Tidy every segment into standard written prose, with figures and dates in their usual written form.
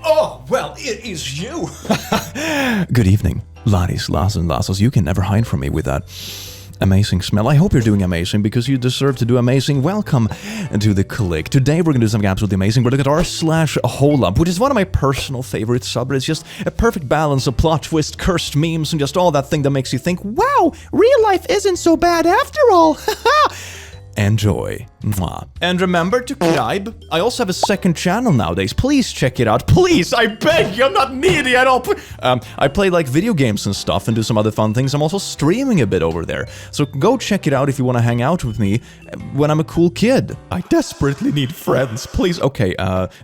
Oh, well, it is you. Good evening, laddies, lass and lasses. You can never hide from me with that amazing smell. I hope you're doing amazing because you deserve to do amazing. Welcome to the click. Today we're going to do something absolutely amazing. We're looking at r/HolUp, which is one of my personal favorite subreddits. Just a perfect balance of plot twist, cursed memes, and just all that thing that makes you think, wow, real life isn't so bad after all. Enjoy. Mwah. And remember to subscribe. I also have a second channel nowadays. Please check it out. Please, I beg you. I'm not needy at all. I play like video games and stuff and do some other fun things. I'm also streaming a bit over there. So go check it out if you want to hang out with me when I'm a cool kid. I desperately need friends. Please. Okay,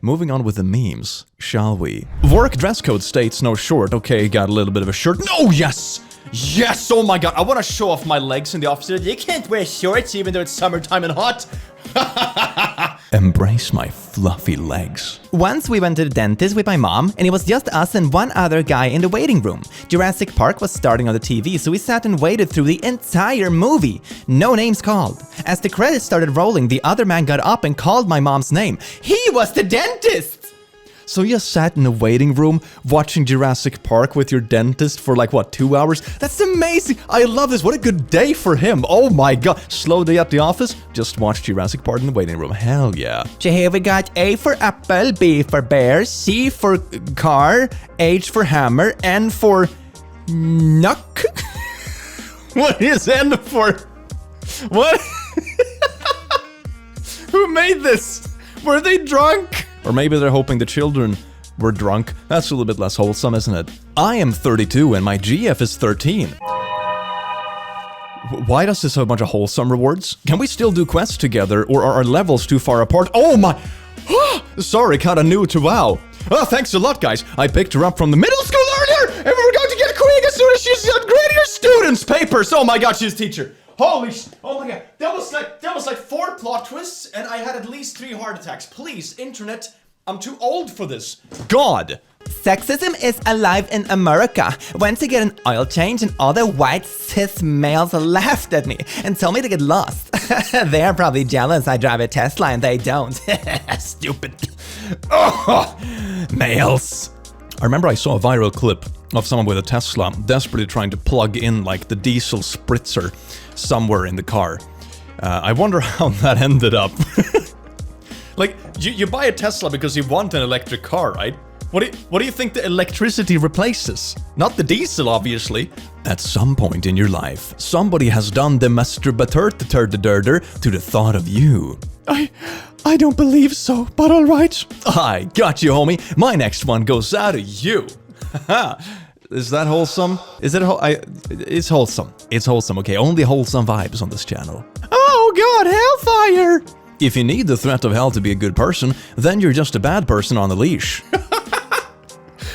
moving on with the memes, shall we? Work dress code states no short. Okay, got a little bit of a shirt. No, yes! Yes! Oh my god, I want to show off my legs in the office. You can't wear shorts even though it's summertime and hot. Embrace my fluffy legs. Once we went to the dentist with my mom, and it was just us and one other guy in the waiting room. Jurassic Park was starting on the TV, so we sat and waited through the entire movie. No names called. As the credits started rolling, the other man got up and called my mom's name. He was the dentist! So you sat in a waiting room watching Jurassic Park with your dentist for like, what, 2 hours? That's amazing! I love this! What a good day for him! Oh my god! Slow day at the office? Just watch Jurassic Park in the waiting room. Hell yeah. So here we got A for apple, B for bear, C for car, H for hammer, N for nuck. What is N for? What? Who made this? Were they drunk? Or maybe they're hoping the children were drunk. That's a little bit less wholesome, isn't it? I am 32 and my GF is 13. Why does this have a bunch of wholesome rewards? Can we still do quests together, or are our levels too far apart? Oh my... Sorry, kinda new to WoW. Oh, thanks a lot, guys. I picked her up from the middle school earlier, and we were going to get queen as soon as she's done grading her students' papers. Oh my god, she's a teacher. Holy sh... Oh my god. That was like 4 plot twists, and I had at least 3 heart attacks. Please, internet, I'm too old for this. God. Sexism is alive in America. Went to get an oil change and all the white cis males laughed at me and told me to get lost. They're probably jealous I drive a Tesla and they don't. Stupid. Oh, males. I remember I saw a viral clip of someone with a Tesla desperately trying to plug in like the diesel spritzer somewhere in the car. I wonder how that ended up. Like, you buy a Tesla because you want an electric car, right? What do you think the electricity replaces? Not the diesel, obviously. At some point in your life, somebody has done the masturbator to the thought of you. I don't believe so, but alright. I got you, homie. My next one goes out to you. Is that wholesome? Is it it's wholesome. It's wholesome, okay? Only wholesome vibes on this channel. Oh god, hellfire! If you need the threat of hell to be a good person, then you're just a bad person on a leash.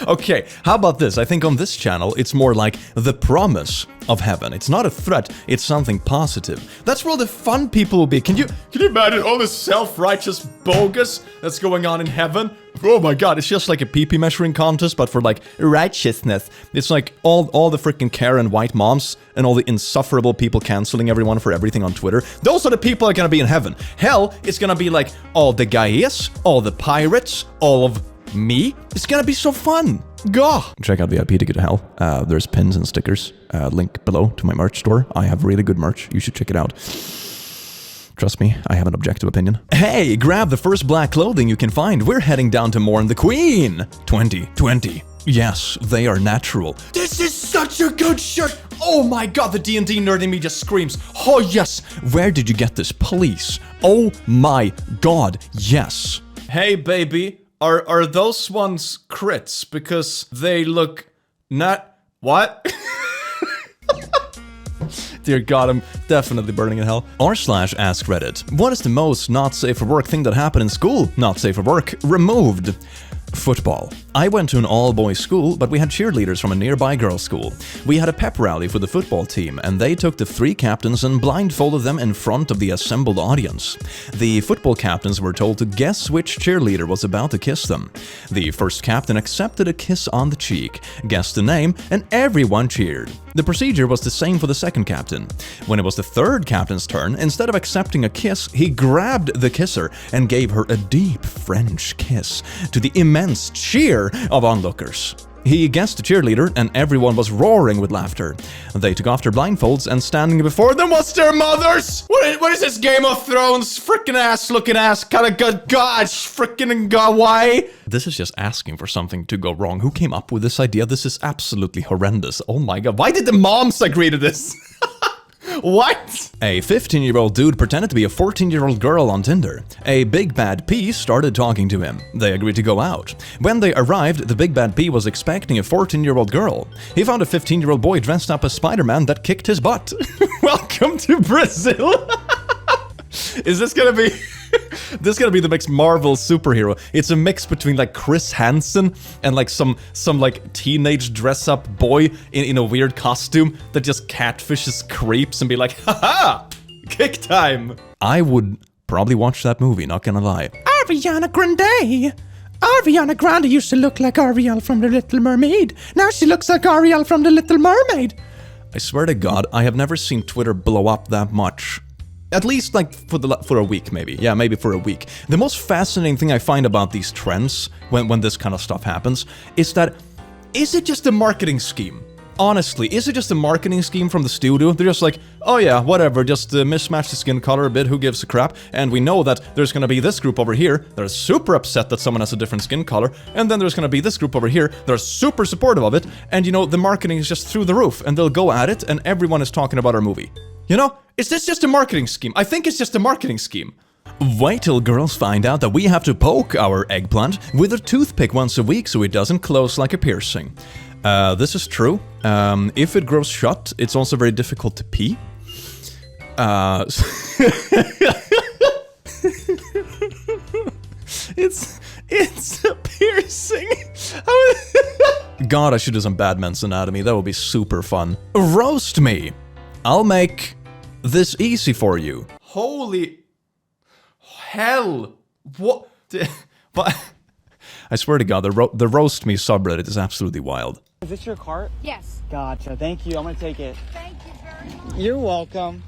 Okay, how about this? I think on this channel, it's more like the promise of heaven. It's not a threat, it's something positive. That's where all the fun people will be. Can you imagine all this self-righteous bogus that's going on in heaven? Oh my god, it's just like a pee-pee measuring contest, but for like righteousness. It's like all the freaking Karen white moms and all the insufferable people canceling everyone for everything on Twitter. Those are the people that are gonna be in heaven. Hell, it's gonna be like all the guys, all the pirates, all of me. It's gonna be so fun. Gah! Check out VIP to get to hell. There's pins and stickers. Link below to my merch store. I have really good merch. You should check it out. Trust me, I have an objective opinion. Hey, grab the first black clothing you can find. We're heading down to Mourn the Queen. 2020. Yes, they are natural. This is such a good shirt. Oh my god, the D&D nerd in me just screams. Oh yes. Where did you get this, please? Oh my god, yes. Hey, baby. Are those ones crits? Because they look not... What? Dear god, I'm definitely burning in hell. r/AskReddit. What is the most not safe for work thing that happened in school? Not safe for work. Removed. Football. I went to an all-boys school, but we had cheerleaders from a nearby girls' school. We had a pep rally for the football team, and they took the 3 captains and blindfolded them in front of the assembled audience. The football captains were told to guess which cheerleader was about to kiss them. The first captain accepted a kiss on the cheek, guessed the name, and everyone cheered. The procedure was the same for the second captain. When it was the third captain's turn, instead of accepting a kiss, he grabbed the kisser and gave her a deep French kiss, to the immense cheer cheer of onlookers. He guessed the cheerleader, and everyone was roaring with laughter. They took off their blindfolds, and standing before them was their mothers! What is this Game of Thrones frickin' ass-looking ass kind of gosh, frickin' why? This is just asking for something to go wrong. Who came up with this idea? This is absolutely horrendous. Oh my god, why did the moms agree to this? What? A 15-year-old dude pretended to be a 14-year-old girl on Tinder. A big bad P started talking to him. They agreed to go out. When they arrived, the big bad P was expecting a 14-year-old girl. He found a 15-year-old boy dressed up as Spider-Man that kicked his butt. Welcome to Brazil! Is this gonna be... This is gonna be the next Marvel superhero. It's a mix between like Chris Hansen and like some like teenage dress-up boy in a weird costume that just catfishes creeps and be like, haha, kick time. I would probably watch that movie, not gonna lie. Ariana Grande! Ariana Grande used to look like Ariel from The Little Mermaid. Now she looks like Ariel from The Little Mermaid. I swear to God, I have never seen Twitter blow up that much. At least, like, for a week, maybe. Yeah, maybe for a week. The most fascinating thing I find about these trends, when this kind of stuff happens, is that, is it just a marketing scheme? Honestly, is it just a marketing scheme from the studio? They're just like, oh yeah, whatever, just mismatch the skin color a bit, who gives a crap? And we know that there's gonna be this group over here, they're super upset that someone has a different skin color, and then there's gonna be this group over here, they're super supportive of it, and you know, the marketing is just through the roof, and they'll go at it, and everyone is talking about our movie. You know? Is this just a marketing scheme? I think it's just a marketing scheme. Wait till girls find out that we have to poke our eggplant with a toothpick once a week so it doesn't close like a piercing. This is true. If it grows shut, it's also very difficult to pee. It's a piercing. God, I should do some Bad Men's Anatomy. That would be super fun. Roast me. I'll make this easy for you. Holy hell. What? But I swear to God, the Roast Me subreddit is absolutely wild. Is this your cart? Yes. Gotcha. Thank you. I'm gonna take it. Thank you very much. You're welcome.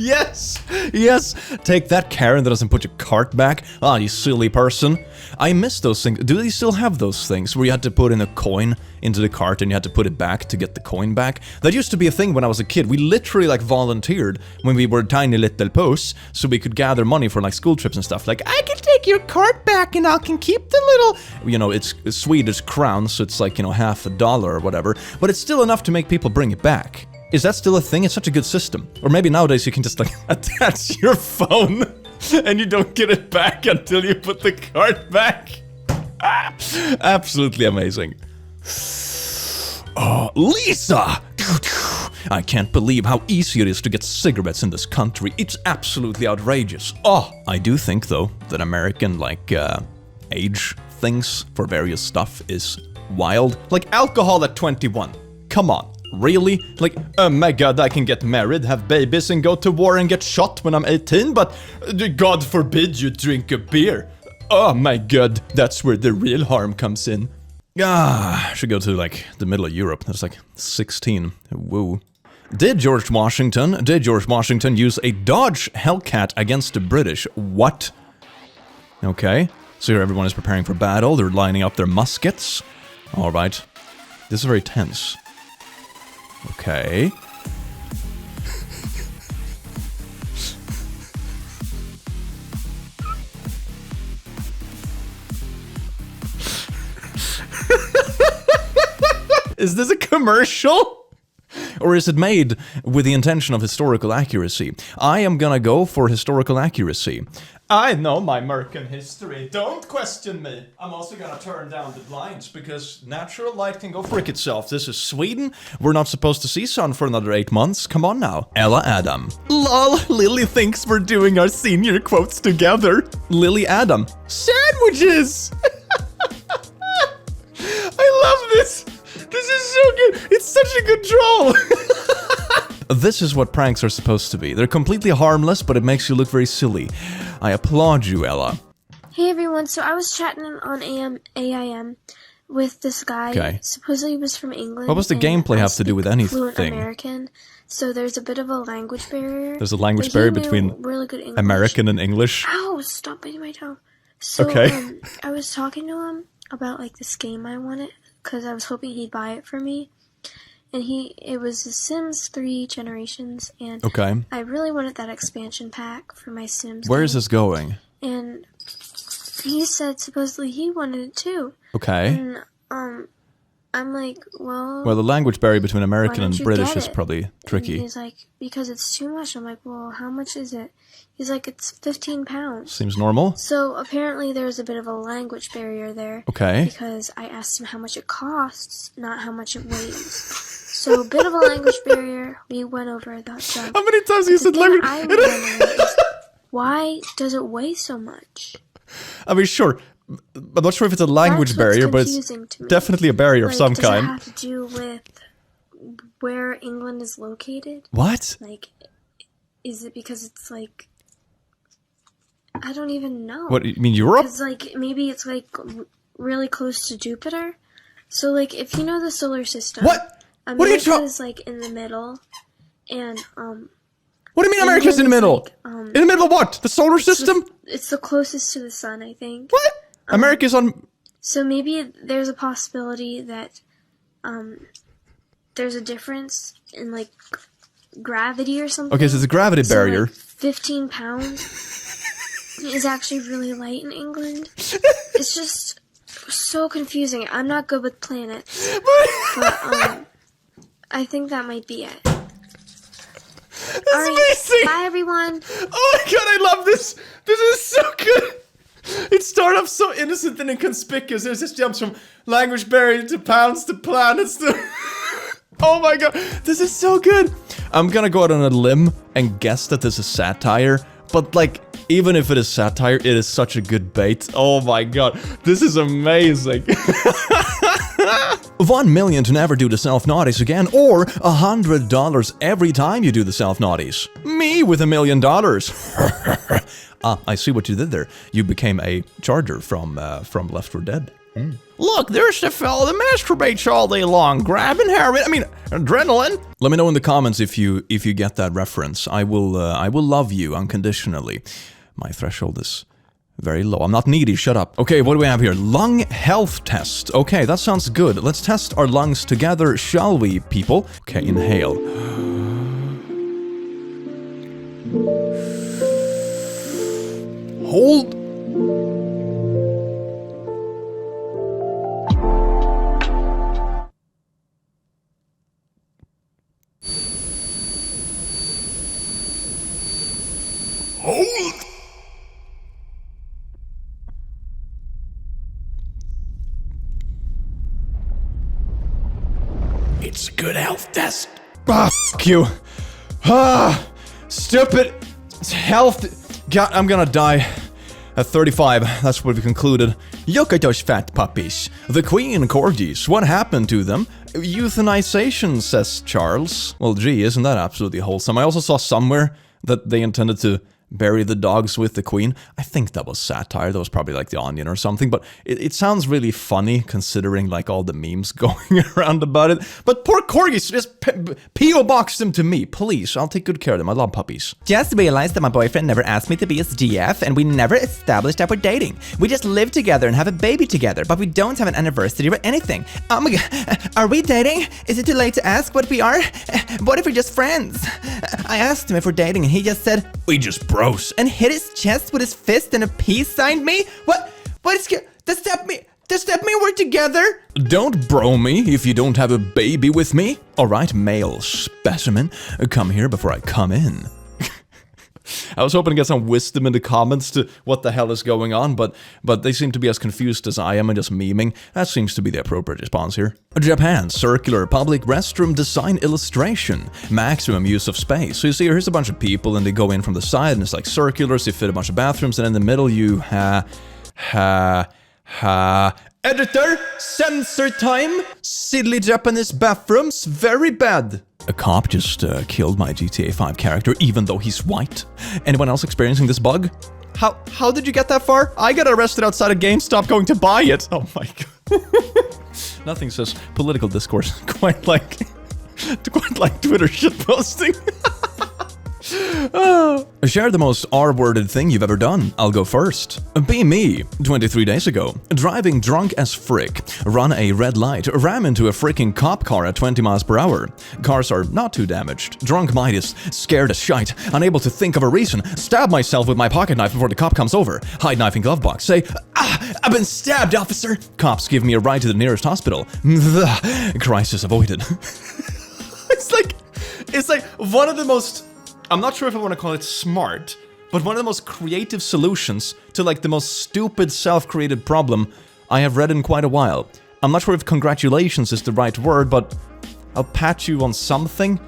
Yes! Yes! Take that, Karen, that doesn't put your cart back. Ah, you silly person. I miss those things. Do they still have those things where you had to put in a coin into the cart and you had to put it back to get the coin back? That used to be a thing when I was a kid. We literally like volunteered when we were tiny little puss so we could gather money for like school trips and stuff. Like, I can take your cart back and I can keep the little... You know, it's Swedish crowns, so it's like, you know, $50 or whatever. But it's still enough to make people bring it back. Is that still a thing? It's such a good system. Or maybe nowadays you can just like attach your phone and you don't get it back until you put the card back. Absolutely amazing. Oh, Lisa! I can't believe how easy it is to get cigarettes in this country. It's absolutely outrageous. Oh, I do think though that American like age things for various stuff is wild. Like alcohol at 21. Come on. Really? Like, oh my god, I can get married, have babies, and go to war and get shot when I'm 18, but God forbid you drink a beer. Oh my god, that's where the real harm comes in. Ah, I should go to, like, the middle of Europe. That's like 16. Woo. Did George Washington use a Dodge Hellcat against the British? What? Okay, so here everyone is preparing for battle. They're lining up their muskets. Alright. This is very tense. Okay. Is this a commercial? Or is it made with the intention of historical accuracy? I am gonna go for historical accuracy. I know my American history. Don't question me. I'm also gonna turn down the blinds because natural light can go frick itself. This is Sweden. We're not supposed to see sun for another 8 months. Come on now. Ella Adam. Lol, Lily thinks we're doing our senior quotes together. Lily Adam. Sandwiches! I love this. This is so good. It's such a good troll. This is what pranks are supposed to be. They're completely harmless, but it makes you look very silly. I applaud you, Ella. Hey everyone, so I was chatting on AIM with this guy. Okay. Supposedly he was from England. What was the gameplay have to do with anything? Fluent American, so there's a bit of a language barrier. There's a language barrier between really good English. American and English. Ow, stop biting my toe. So, Okay. I was talking to him about, like, this game I wanted, because I was hoping he'd buy it for me. And it was The Sims 3 Generations, and Okay. I really wanted that expansion pack for my Sims Where game. is this going? And he said supposedly he wanted it too. Okay. And, I'm like, well, Well, the language barrier between American why don't and you British get is it? probably And tricky. he's like, because it's too much. I'm like, well, how much is it? He's like, it's 15 pounds. Seems normal. So apparently there's a bit of a language barrier there. Okay. Because I asked him how much it costs, not how much it weighs. So a bit of a language barrier. We went over that stuff. How many times you said language? I'm wondering is, why does it weigh so much? I mean, sure. I'm not sure if it's a language That's what's barrier, but it's confusing to me. definitely a barrier of Like, some does kind. it have to do with where England is located? What? Like, is it because it's like, I don't even know. What, you mean Europe? Because, like, maybe it's, like, really close to Jupiter. So, like, if you know the solar system. What? What are you America is, like, in the middle. And, What do you mean America's in the middle? Like, In the middle of what? The solar system? it's the closest to the sun, I think. What? America's on... So maybe there's a possibility that, there's a difference in, like, gravity or something. Okay, so it's a gravity So, barrier. like, 15 pounds is actually really light in England. It's just so confusing. I'm not good with planets. But, I think that might be it. That's Alright, amazing! bye everyone. Oh my god, I love this! This is so good! It started off so innocent and inconspicuous. It just jumps from language barrier to pounds to planets to... Oh my god, this is so good! I'm gonna go out on a limb and guess that this is satire, but like, even if it is satire, it is such a good bait. Oh my god, this is amazing! 1 million to never do the self-naughties again, or $100 every time you do the self-naughties. Me with $1 million. Ah, I see what you did there. You became a charger from Left 4 Dead. Look, there's the fellow that masturbates all day long, grabbing heroin. I mean, adrenaline. Let me know in the comments if you get that reference. I will love you unconditionally. My threshold is very low. I'm not needy, shut up. Okay, what do we have here? Lung health test. Okay, that sounds good. Let's test our lungs together, shall we, people? Okay, inhale. Hold. Hold. It's a good health test. Ah, f*** you. Ah, stupid health. God, I'm gonna die at 35. That's what we concluded. Look at those fat puppies. The queen corgis. What happened to them? Euthanization, says Charles. Well, gee, isn't that absolutely wholesome? I also saw somewhere that they intended to bury the dogs with the queen. I think that was satire. That was probably like The Onion or something, but it sounds really funny considering like all the memes going around about it. But poor corgis, just P.O. box them to me, please. I'll take good care of them. I love puppies. Just realized that my boyfriend never asked me to be his GF, and we never established that we're dating. We just live together and have a baby together, but we don't have an anniversary or anything. Oh my god, are we dating? Is it too late to ask what we are? What if we're just friends? I asked him if we're dating, and he just said, We just bros. and hit his chest with his fist and a peace sign me? What is, does that mean we're together? Don't bro me if you don't have a baby with me. Alright, male specimen, come here before I come in. I was hoping to get some wisdom in the comments to what the hell is going on, but they seem to be as confused as I am and just memeing. That seems to be the appropriate response here. Japan, circular public restroom design illustration. Maximum use of space. So you see, here's a bunch of people and they go in from the side and it's like circular, so you fit a bunch of bathrooms, and in the middle you Editor, censor time. Silly Japanese bathrooms, very bad. A cop just killed my GTA 5 character even though he's white. Anyone else experiencing this bug? How did you get that far? I got arrested outside of GameStop going to buy it. Oh my god. Nothing says political discourse quite like Twitter shitposting. Oh. Share the most R-worded thing you've ever done. I'll go first. Be me. 23 days ago. Driving drunk as frick. Run a red light. Ram into a freaking cop car at 20 miles per hour. Cars are not too damaged. Drunk Midas. Scared as shite. Unable to think of a reason. Stab myself with my pocket knife before the cop comes over. Hide knife in glove box. Say, I've been stabbed, officer. Cops give me a ride to the nearest hospital. Crisis avoided. It's like one of the most... I'm not sure if I want to call it smart, but one of the most creative solutions to like the most stupid self-created problem I have read in quite a while. I'm not sure if congratulations is the right word, but I'll pat you on something.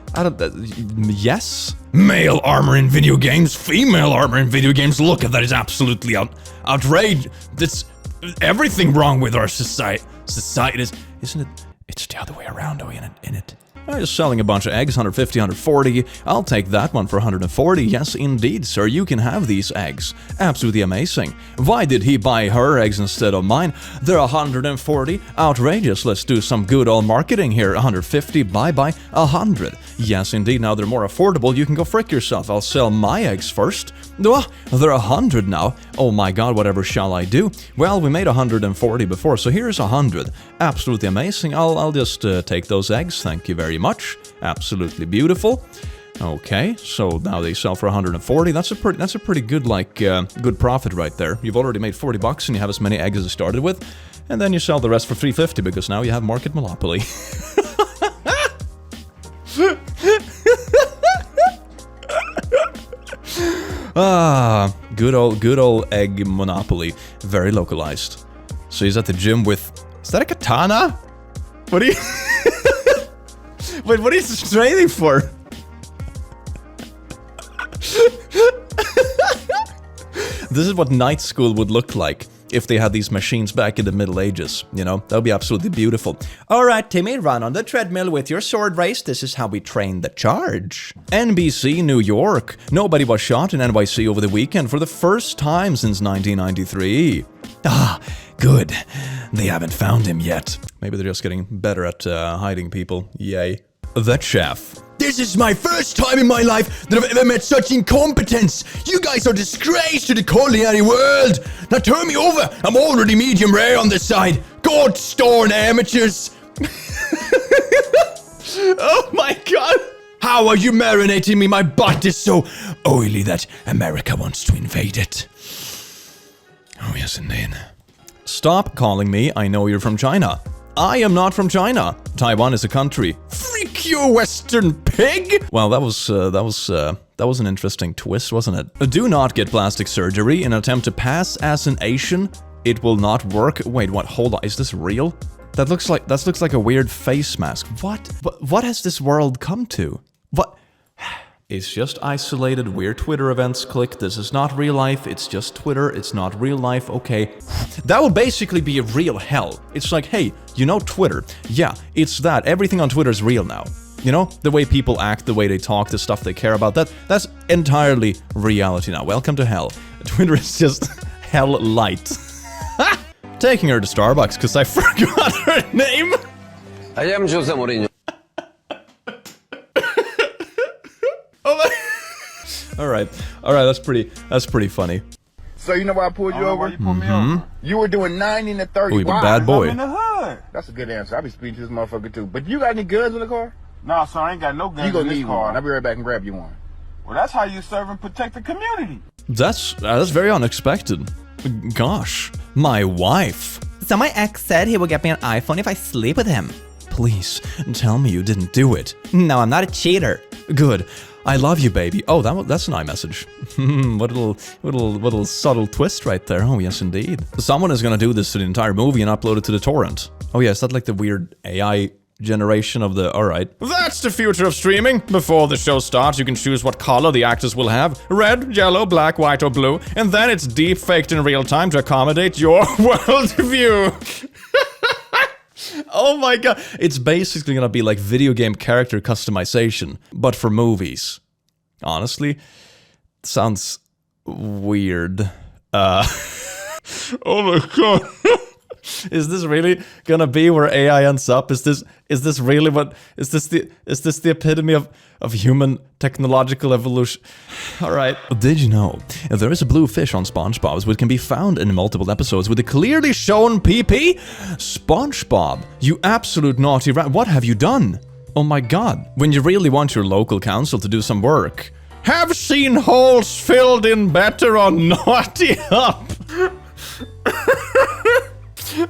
Yes? Male armor in video games, female armor in video games. Look, that is absolutely outrage. That's everything wrong with our society. Society is, isn't it? It's the other way around, though, in it. I'm just selling a bunch of eggs, 150, 140. I'll take that one for 140. Yes, indeed, sir, you can have these eggs. Absolutely amazing. Why did he buy her eggs instead of mine? They're 140. Outrageous. Let's do some good old marketing here. 150, bye-bye, 100. Yes, indeed, now they're more affordable. You can go frick yourself. I'll sell my eggs first. Oh, they're 100 now. Oh my god, whatever shall I do? Well, we made 140 before, so here's 100. Absolutely amazing. I'll just take those eggs. Thank you very much. Absolutely beautiful. Okay, so now they sell for 140. That's a pretty good good profit right there. You've already made 40 bucks and you have as many eggs as you started with, and then you sell the rest for 350 because now you have market monopoly. Good old egg monopoly. Very localized. So he's at the gym with... Is that a katana? What are you... Wait, what are you training for? This is what night school would look like if they had these machines back in the Middle Ages, you know? That would be absolutely beautiful. Alright, Timmy, run on the treadmill with your sword race. This is how we train the charge. NBC, New York. Nobody was shot in NYC over the weekend for the first time since 1993. Ah, good. They haven't found him yet. Maybe they're just getting better at hiding people. Yay. That chef. This is my first time in my life that I've ever met such incompetence. You guys are a disgrace to the culinary world. Now turn me over. I'm already medium rare on this side. God darn amateurs. Oh my god. How are you marinating me? My butt is so oily that America wants to invade it. Oh yes, indeed. Stop calling me. I know you're from China. I am not from China. Taiwan is a country. Freak you, Western pig! Well, that was an interesting twist, wasn't it? Do not get plastic surgery in an attempt to pass as an Asian. It will not work. Wait, what? Hold on. Is this real? That looks like a weird face mask. What has this world come to? What? It's just isolated weird Twitter events. Click. This is not real life. It's just Twitter. It's not real life. Okay. That would basically be a real hell. It's like, hey, you know Twitter? Yeah, it's that. Everything on Twitter is real now. You know? The way people act, the way they talk, the stuff they care about. That's entirely reality now. Welcome to hell. Twitter is just hell light. Taking her to Starbucks because I forgot her name. I am Jose Mourinho. All right, that's pretty funny. So you know why I pulled you over? You were doing 90 to 30. Oh, you're a bad boy. I'm in the hood. That's a good answer. I'll be speaking to this motherfucker too. But you got any guns in the car? Nah, son, I ain't got no guns You gonna in this need car. one. I'll be right back and grab you one. Well, that's how you serve and protect the community. That's very unexpected. Gosh, my wife. So my ex said he will get me an iPhone if I sleep with him. Please, tell me you didn't do it. No, I'm not a cheater. Good. I love you, baby. Oh, that's an iMessage. What a little subtle twist right there. Oh, yes, indeed. Someone is gonna do this to the entire movie and upload it to the torrent. Oh, yeah, is that like the weird AI generation of the... Alright. That's the future of streaming. Before the show starts, you can choose what color the actors will have. Red, yellow, black, white, or blue. And then it's deep-faked in real time to accommodate your worldview. Oh my god. It's basically gonna be like video game character customization, but for movies. Honestly, sounds weird. Oh my god. Is this really gonna be where AI ends up? Is this really what is this the epitome of human technological evolution? All right. Did you know there is a blue fish on SpongeBob which can be found in multiple episodes with a clearly shown PP? SpongeBob, you absolute naughty rat! What have you done? Oh my God! When you really want your local council to do some work, have seen holes filled in better on Naughty Up.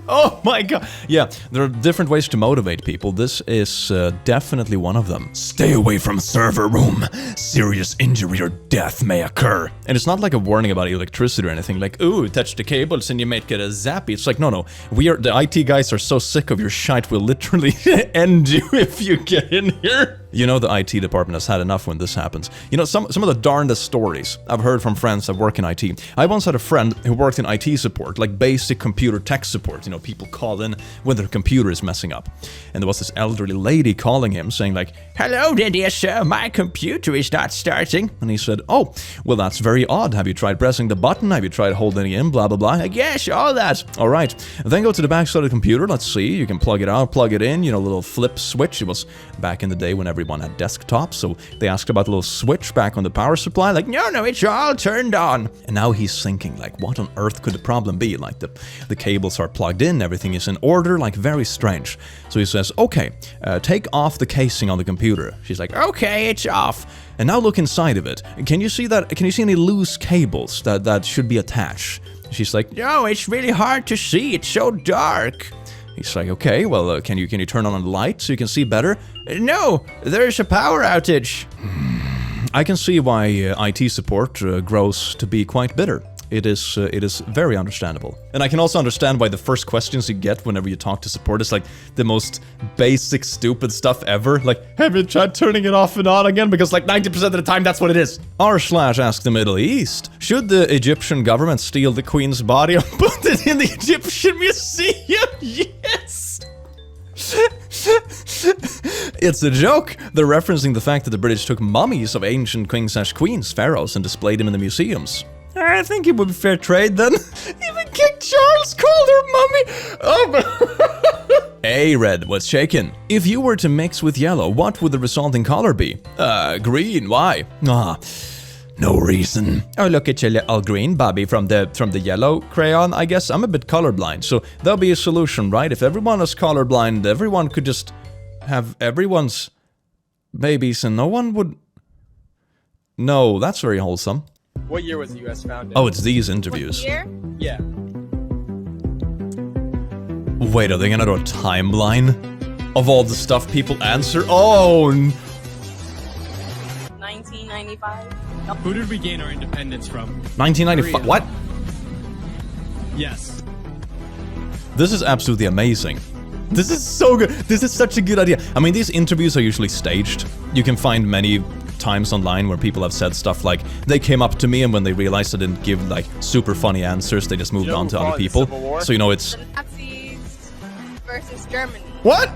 Oh my God. Yeah, there are different ways to motivate people. This is definitely one of them. Stay away from server room. Serious injury or death may occur. And it's not like a warning about electricity or anything like, ooh, touch the cables and you might get a zappy. It's like, no. The IT guys are so sick of your shite, we'll literally end you if you get in here. You know the IT department has had enough when this happens. You know, some of the darndest stories I've heard from friends that work in IT. I once had a friend who worked in IT support, like basic computer tech support. You know, people call in when their computer is messing up. And there was this elderly lady calling him saying like, hello, dear sir, my computer is not starting. And he said, oh, well, that's very odd. Have you tried pressing the button? Have you tried holding it in? Blah, blah, blah. Like, yes, all that. All right. Then go to the back side of the computer. Let's see. You can plug it out, plug it in, you know, little flip switch. It was back in the day when everyone had desktops, so they asked about the little switch back on the power supply, like, no, it's all turned on. And now he's thinking, like, what on earth could the problem be? Like, the cables are plugged in, everything is in order, like, very strange. So he says, okay, take off the casing on the computer. She's like, okay, it's off. And now look inside of it. Can you see any loose cables that should be attached? She's like, no, it's really hard to see, it's so dark. He's like, okay, well, can you turn on the light so you can see better? No, there's a power outage. I can see why IT support grows to be quite bitter. It is very understandable. And I can also understand why the first questions you get whenever you talk to support is like the most basic, stupid stuff ever. Like, have you tried turning it off and on again? Because like 90% of the time, that's what it is. r/ask the Middle East. Should the Egyptian government steal the Queen's body and put it in the Egyptian museum? Yes! It's a joke. They're referencing the fact that the British took mummies of ancient kings/queens, pharaohs, and displayed them in the museums. I think it would be fair trade then. Even King Charles called her mummy. Oh, Hey, red, what's shaking? If you were to mix with yellow, what would the resulting color be? Green. Why? No reason. Oh, look at your little green Bobby from the yellow crayon. I guess I'm a bit colorblind, so there'll be a solution, right? If everyone is colorblind, everyone could just have everyone's babies, and no one would. No, that's very wholesome. What year was the U.S. founded? Oh, it's these interviews. What year? Yeah. Wait, are they gonna do a timeline of all the stuff people answer? Oh! 1995. Who did we gain our independence from? 1995. Korea. What? Yes. This is absolutely amazing. This is so good. This is such a good idea. I mean, these interviews are usually staged. You can find many times online where people have said stuff like, they came up to me and when they realized I didn't give like super funny answers, they just moved on to other people. So, you know, it's... The Nazis versus Germany. What?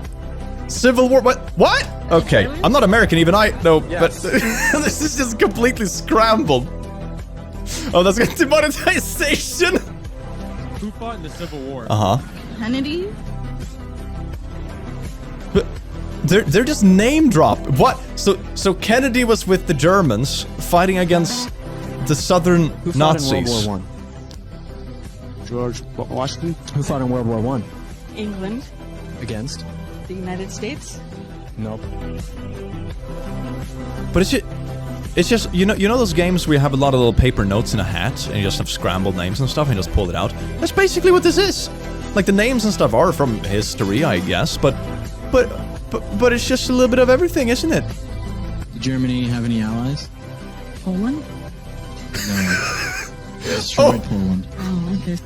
Civil War? What? Okay, I'm not American, even I know, Yes. but this is just completely scrambled. Oh, that's got demonetization. Who fought in the Civil War? Uh-huh. Kennedy? But they're just name drop. What? So Kennedy was with the Germans fighting against the Southern Who fought Nazis. in World War I? George Washington. Who fought in World War I? England. Against? The United States. Nope. But it's just you know those games where you have a lot of little paper notes in a hat and you just have scrambled names and stuff and you just pull it out. That's basically what this is. Like the names and stuff are from history, I guess, but it's just a little bit of everything, isn't it? Did Germany have any allies? Poland? No. Destroyed Poland. Oh, okay.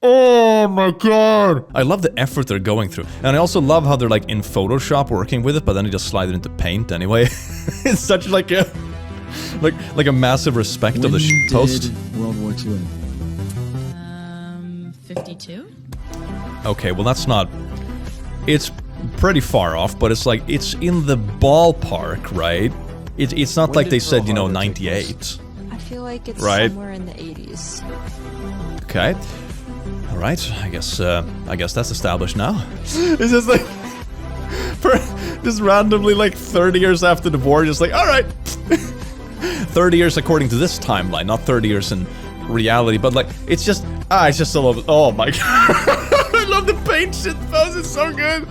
Oh my god! I love the effort they're going through. And I also love how they're like in Photoshop working with it, but then they just slide it into Paint anyway. It's such like a massive respect of the post. World War II? 52? Okay, well that's not... It's pretty far off, but it's like, it's in the ballpark, right? It's not like they said, you know, 98. I feel feel like it's Right. somewhere in the 80s. Okay. All right. I guess that's established now. It's just like just randomly like 30 years after the war, just like, all right. 30 years according to this timeline, not 30 years in reality, but like it's just so love. Oh my god. I love the paint shit pose. It's so good.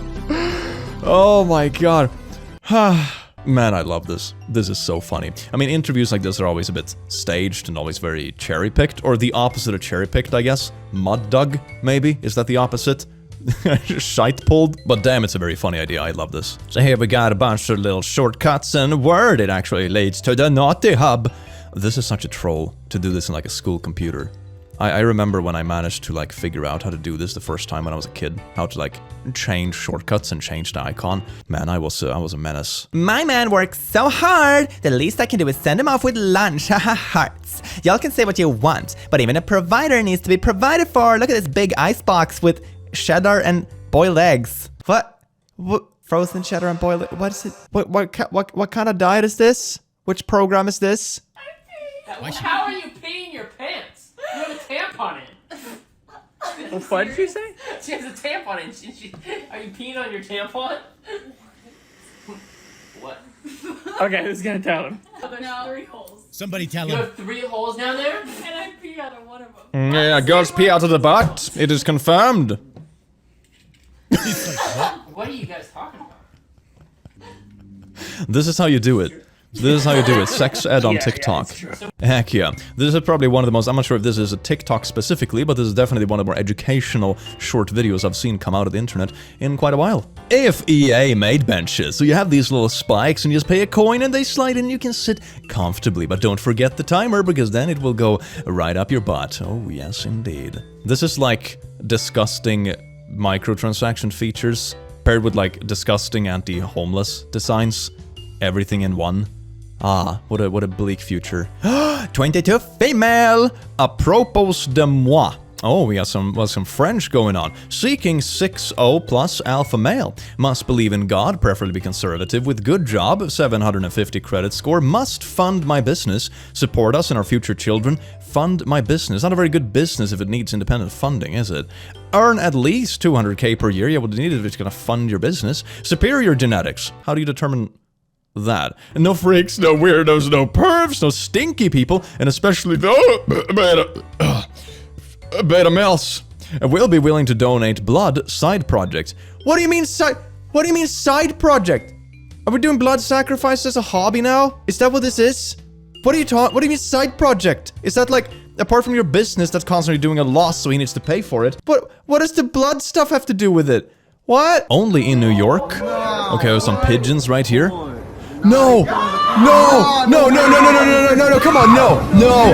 Oh my god. Man, I love this. This is so funny. I mean, interviews like this are always a bit staged and always very cherry-picked, or the opposite of cherry-picked, I guess. Mud dug, maybe? Is that the opposite? Shite pulled? But damn, it's a very funny idea. I love this. So here we got a bunch of little shortcuts and Word. It actually leads to the naughty hub. This is such a troll to do this in like a school computer. I remember when I managed to like figure out how to do this the first time when I was a kid, how to like change shortcuts and change the icon. Man, I was a menace. My man works so hard, the least I can do is send him off with lunch, haha hearts. Y'all can say what you want, but even a provider needs to be provided for. Look at this big icebox with cheddar and boiled eggs. What? Frozen cheddar and boiled, what is it? What kind of diet is this? Which program is this? How are you peeing your pants? You have a tampon in. What did you say? She has a tampon in. Are you peeing on your tampon? What? Okay, who's gonna tell him? No. 3 holes. Somebody tell You him. have 3 holes down there? And I pee out of one of them. Yeah, girls pee out of the butt. It is confirmed. What are you guys talking about? This is how you do it. This is how you do it. Sex ed on TikTok. Heck yeah. This is probably one of the most, I'm not sure if this is a TikTok specifically, but this is definitely one of the more educational short videos I've seen come out of the internet in quite a while. If EA made benches, so you have these little spikes and you just pay a coin and they slide in and you can sit comfortably, but don't forget the timer because then it will go right up your butt. Oh yes, indeed. This is like disgusting microtransaction features paired with like disgusting anti-homeless designs. Everything in one. Ah, what a bleak future. 22 female! Apropos de moi. Oh, we got some French going on. Seeking 6-0 plus alpha male. Must believe in God, preferably be conservative, with good job, 750 credit score. Must fund my business. Support us and our future children. Fund my business. Not a very good business if it needs independent funding, is it? Earn at least 200k per year. Yeah, what do you need if it's gonna fund your business? Superior genetics. How do you determine that? No freaks, no weirdos, no pervs, no stinky people, and especially the beta males. Will be willing to donate blood side project. What do you mean side project? Are we doing blood sacrifice as a hobby now? Is that what this is? What do you mean side project? Is that like apart from your business that's constantly doing a loss so he needs to pay for it? But what does the blood stuff have to do with it? What? Only in New York? Okay, there's some pigeons right here. No! No! No, no, no, no, no, no, no, no, no, come on, no! No!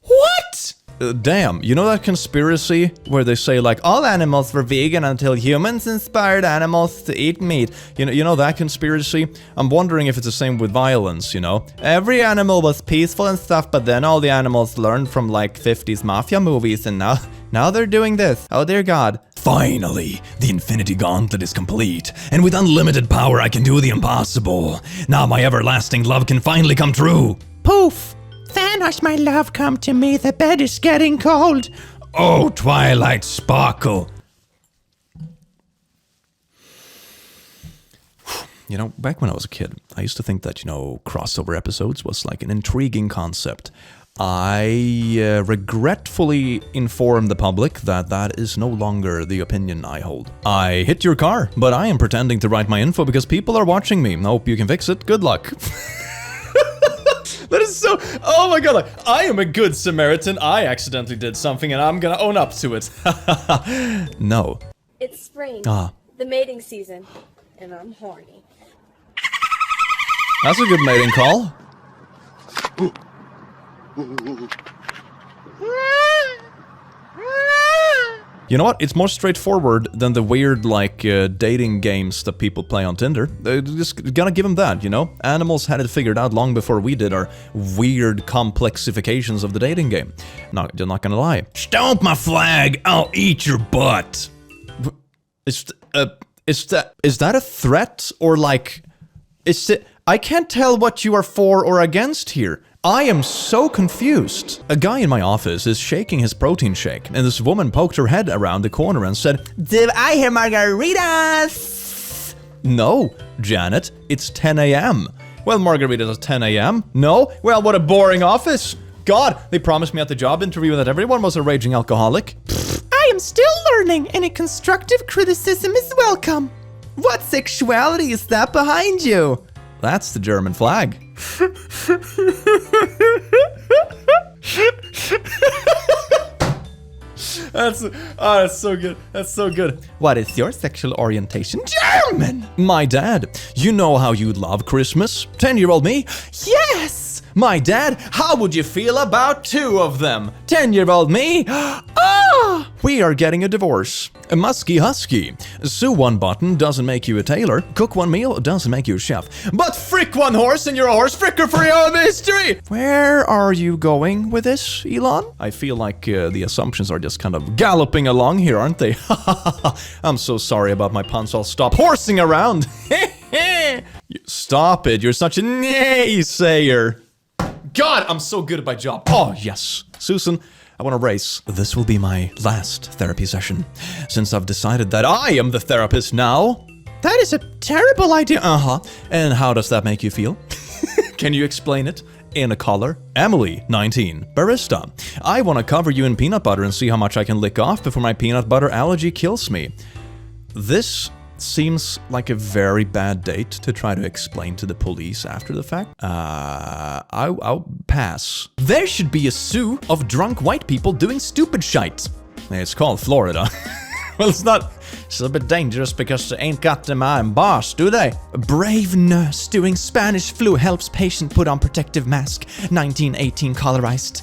What? Damn, you know that conspiracy where they say like all animals were vegan until humans inspired animals to eat meat? You know that conspiracy? I'm wondering if it's the same with violence, you know? Every animal was peaceful and stuff, but then all the animals learned from like 50s mafia movies and now they're doing this. Oh dear God. Finally, the Infinity Gauntlet is complete, and with unlimited power I can do the impossible. Now my everlasting love can finally come true. Poof! Thanos, my love, come to me. The bed is getting cold. Oh, Twilight Sparkle. You know, back when I was a kid, I used to think that, you know, crossover episodes was like an intriguing concept. I regretfully inform the public that that is no longer the opinion I hold. I hit your car, but I am pretending to write my info because people are watching me. Hope you can fix it. Good luck. That is so... Oh my god, like, I am a good Samaritan. I accidentally did something and I'm gonna own up to it. No. It's spring. Ah. The mating season. And I'm horny. That's a good mating call. You know what? It's more straightforward than the weird, like, dating games that people play on Tinder. Just gotta give them that, you know? Animals had it figured out long before we did our weird complexifications of the dating game. Not gonna lie. Stomp my flag, I'll eat your butt. Is that a threat or like? I can't tell what you are for or against here. I am so confused. A guy in my office is shaking his protein shake, and this woman poked her head around the corner and said, "Do I hear margaritas?" "No, Janet, it's 10 a.m. Well, margaritas at 10 a.m. No? Well, what a boring office. God, they promised me at the job interview that everyone was a raging alcoholic. I am still learning. Any constructive criticism is welcome. What sexuality is that behind you? That's the German flag. That's so good. That's so good. What is your sexual orientation? German! My dad, you know how you love Christmas. 10-year-old me? Yes! My dad, how would you feel about 2 of them? 10-year-old me? Ah! We are getting a divorce. A musky husky. Sew one button doesn't make you a tailor. Cook one meal doesn't make you a chef. But frick one horse and you're a horse fricker for your own history! Where are you going with this, Elon? I feel like the assumptions are just kind of galloping along here, aren't they? I'm so sorry about my puns. I'll stop horsing around. Stop it. You're such a naysayer. God, I'm so good at my job. Oh, yes. Susan, I want to race. This will be my last therapy session, since I've decided that I am the therapist now. That is a terrible idea. Uh-huh. And how does that make you feel? Can you explain it? In a collar? Emily, 19, barista. I want to cover you in peanut butter and see how much I can lick off before my peanut butter allergy kills me. This seems like a very bad date to try to explain to the police after the fact. I'll pass. There should be a zoo of drunk white people doing stupid shite. It's called Florida. Well, it's not. It's a bit dangerous because they ain't got them iron bars, do they? A brave nurse during Spanish flu helps patient put on protective mask. 1918 colorized.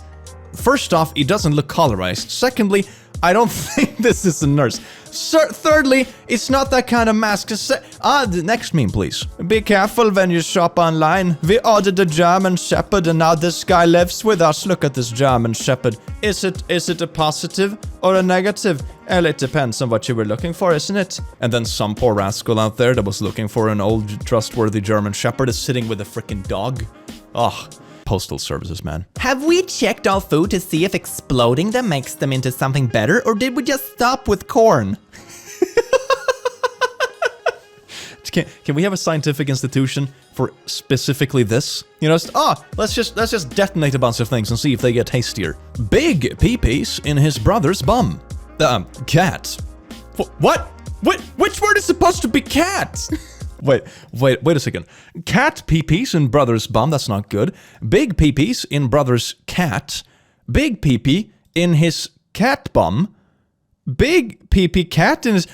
First off, he doesn't look colorized. Secondly, I don't think this is a nurse. Thirdly, it's not that kind of mask. The next meme, please. Be careful when you shop online. We ordered a German Shepherd and now this guy lives with us. Look at this German Shepherd. Is it a positive or a negative? Well, it depends on what you were looking for, isn't it? And then some poor rascal out there that was looking for an old, trustworthy German Shepherd is sitting with a freaking dog. Ugh. Postal services, man. Have we checked all food to see if exploding them makes them into something better, or did we just stop with corn? Can we have a scientific institution for specifically this? You know, let's just detonate a bunch of things and see if they get tastier. Big pee-pees in his brother's bum. Cat. What? Which word is supposed to be cat? Wait a second. Cat pee-pees in brother's bum, that's not good. Big pee-pees in brother's cat. Big pee-pee in his cat bum. Big pee-pee cat in his...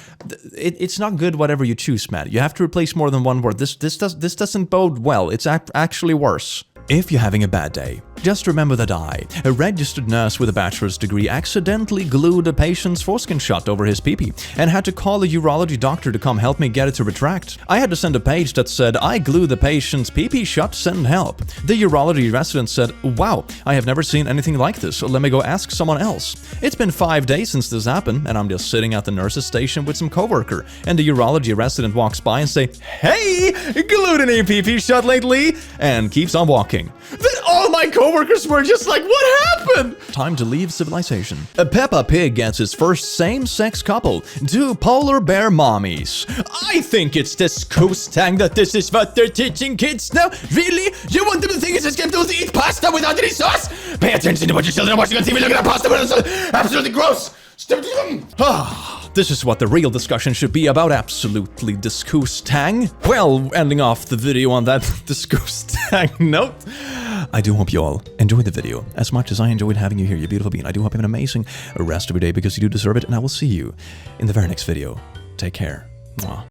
It's not good whatever you choose, Matt. You have to replace more than one word. This doesn't bode well. It's actually worse. If you're having a bad day, just remember that I, a registered nurse with a bachelor's degree, accidentally glued a patient's foreskin shut over his pee-pee and had to call a urology doctor to come help me get it to retract. I had to send a page that said, I glued the patient's pee-pee shut, send help. The urology resident said, wow, I have never seen anything like this, so let me go ask someone else. It's been 5 days since this happened, and I'm just sitting at the nurse's station with some coworker, and the urology resident walks by and say, hey, glued any pee-pee shut lately? And keeps on walking. Then all my coworkers were just like, what happened? Time to leave civilization. A Peppa Pig gets his first same-sex couple, 2 polar bear mommies. I think it's disgusting that this is what they're teaching kids now. Really? You want them to think it's just going to eat pasta without any sauce? Pay attention to what your children are watching on TV. Look at that pasta without sauce. Absolutely gross. This is what the real discussion should be about. Absolutely disgusting. Well, ending off the video on that disgusting note, I do hope you all enjoyed the video as much as I enjoyed having you here, you beautiful being. I do hope you have an amazing rest of your day because you do deserve it, and I will see you in the very next video. Take care. Mwah.